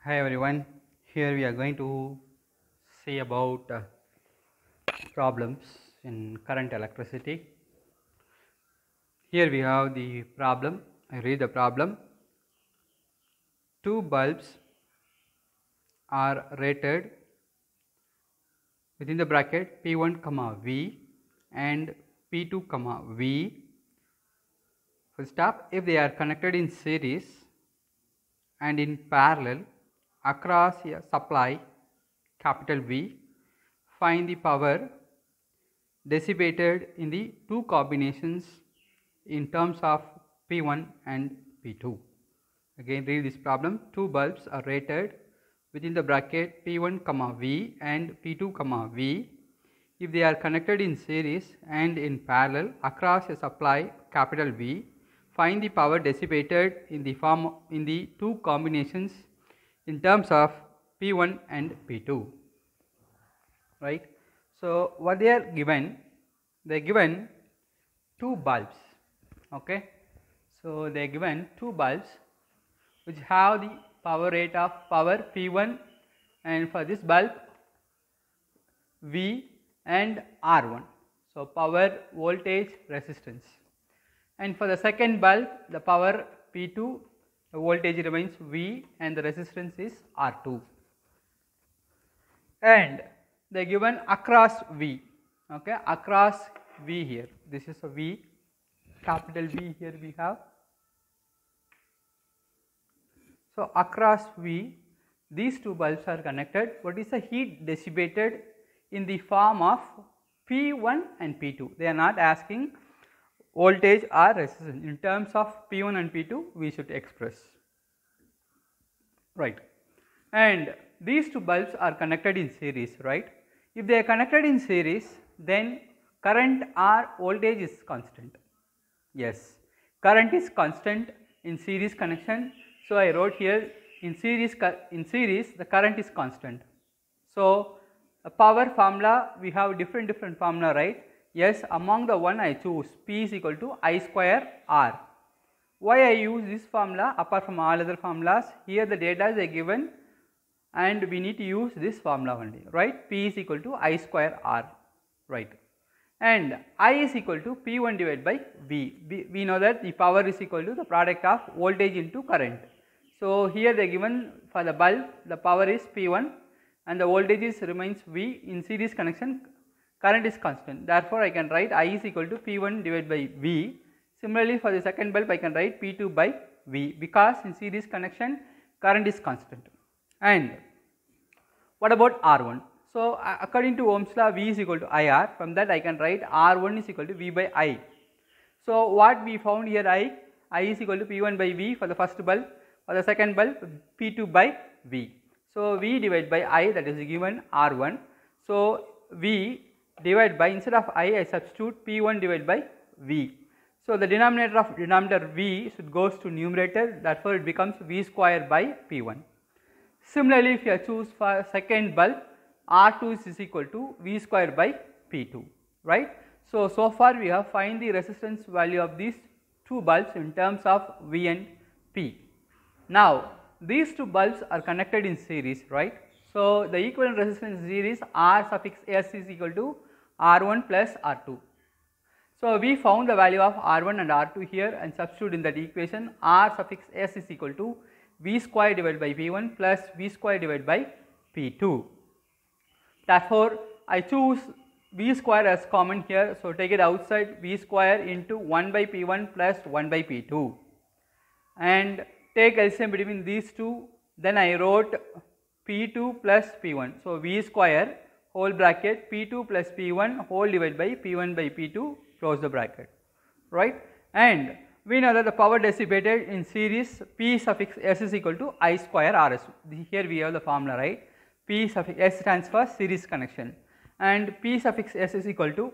Hi everyone, here we are going to see about problems in current electricity. Here we have the problem. I read the problem. Two bulbs are rated within the bracket P1 comma V and P2 comma V. Full stop. If they are connected in series and in parallel across a supply capital V, find the power dissipated in the two combinations in terms of P1 and P2. Again read this problem. Two bulbs are rated within the bracket P1 comma V and P2 comma V. If they are connected in series and in parallel across a supply capital V, find the power dissipated in the two combinations in terms of P1 and P2. Right. So what they are given? They are given two bulbs. Okay. So they are given two bulbs which have the power rate of power P1, and for this bulb V and R1. So power, voltage, resistance. And for the second bulb the power P2, the voltage remains V and the resistance is R2. And they are given across V. Okay, across V here. This is a V, capital V here we have. So across V, these two bulbs are connected. What is the heat dissipated in the form of P1 and P2? They are not asking voltage or resistance. In terms of P1 and P2 we should express. Right. And these two bulbs are connected in series, right? If they are connected in series, then current or voltage is constant. Yes, current is constant in series connection. So I wrote here in series the current is constant. So a power formula, we have different formula, right? Yes, among the one I choose P is equal to I square R. Why I use this formula apart from all other formulas? Here the data are given and we need to use this formula only, right? P is equal to I square R, right? And I is equal to P1 divided by V. We know that the power is equal to the product of voltage into current. So here they are given for the bulb the power is P1 and the voltage remains V. In series connection current is constant. Therefore I can write I is equal to P1 divided by V. Similarly for the second bulb I can write P2 by V, because in series connection current is constant. And what about R1? So according to Ohm's law V is equal to IR. From that I can write R1 is equal to V by I. So what we found here, I is equal to P1 by V for the first bulb, for the second bulb P2 by V. So V divided by I, that is given R1. So V divided by, instead of I substitute P1 divided by V. So the denominator of denominator V should goes to numerator, therefore it becomes V square by P1. Similarly, if you choose for second bulb, R2 is equal to V square by P2, right. So far we have find the resistance value of these two bulbs in terms of V and P. Now these two bulbs are connected in series, right. So the equivalent resistance series R suffix S is equal to R1 plus R2. So we found the value of R1 and R2 here and substitute in that equation. R suffix S is equal to V square divided by P1 plus V square divided by P2. Therefore I choose V square as common here. So take it outside, V square into 1 by P1 plus 1 by P2, and take LCM between these two. Then I wrote P2 plus P1. So V square whole bracket P2 plus P1 whole divided by P1 by P2, close the bracket, right. And we know that the power dissipated in series P suffix S is equal to I square RS. Here we have the formula, right. P suffix S stands for series connection and P suffix S is equal to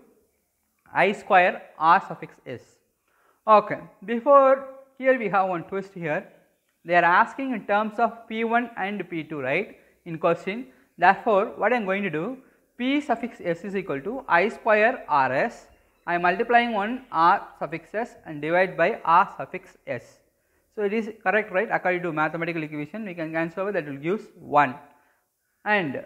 I square R suffix S. Okay, before here we have one twist here. They are asking in terms of P1 and P2, right, in question. Therefore what I am going to do, P suffix S is equal to I square RS. I am multiplying on R suffix S and divide by R suffix S. So it is correct, right? According to mathematical equation, we can cancel over, that will give 1. And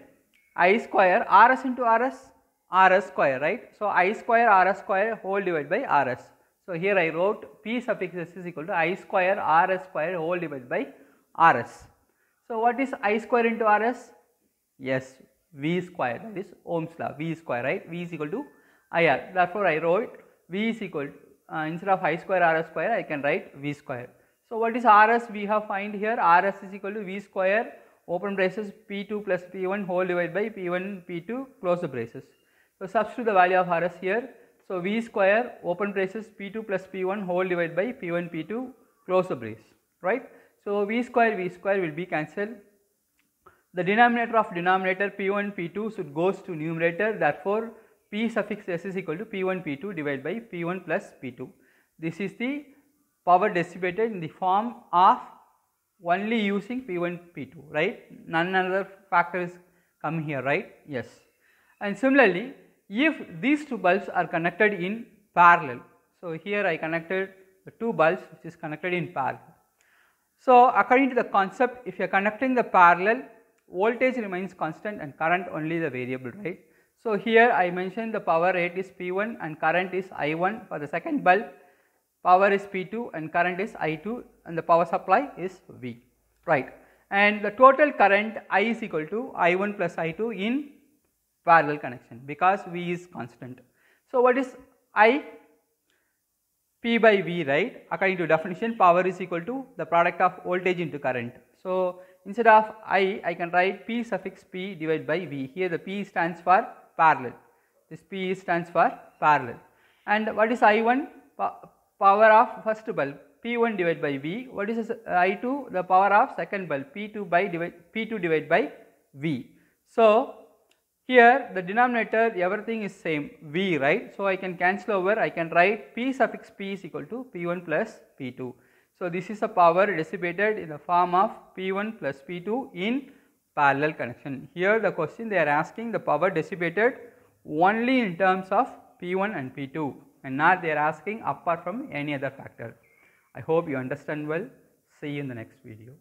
I square Rs into Rs square, right? So I square Rs square whole divided by Rs. So here I wrote P suffix s is equal to I square Rs square whole divided by Rs. So what is I square into Rs? Yes, V square, that is Ohm's law, V square, right? V is equal to IR. Therefore I wrote V is equal to, instead of I square Rs square, I can write V square. So what is Rs we have find here? Rs is equal to V square open braces P2 plus P1 whole divided by P1 P2 close the braces. So substitute the value of Rs here. So V square open braces P2 plus P1 whole divided by P1 P2 close the brace, right? So V square will be cancelled. The denominator of denominator P1 P2 should goes to numerator, therefore P suffix s is equal to P1 P2 divided by P1 plus P2. This is the power dissipated in the form of only using P1 P2, right? None other factors come here, right? Yes. And similarly, if these two bulbs are connected in parallel, so here I connected the two bulbs which is connected in parallel. So according to the concept, if you are connecting the parallel, voltage remains constant and current only the variable, right? So here I mentioned the power rate is P1 and current is I1. For the second bulb, power is P2 and current is I2 and the power supply is V, right? And the total current I is equal to I1 plus I2 in parallel connection because V is constant. So what is I? P by V, right? According to definition, power is equal to the product of voltage into current. So instead of I can write P suffix P divided by V. Here the P stands for parallel. This P stands for parallel. And what is I1? Power of first bulb, P1 divided by V. What is I2? The power of second bulb, P2 divided by V. So here the denominator everything is same, V, right? So I can cancel over, I can write P suffix P is equal to P1 plus P2. So this is the power dissipated in the form of P1 plus P2 in parallel connection. Here the question they are asking the power dissipated only in terms of P1 and P2 and not they are asking apart from any other factor. I hope you understand well. See you in the next video.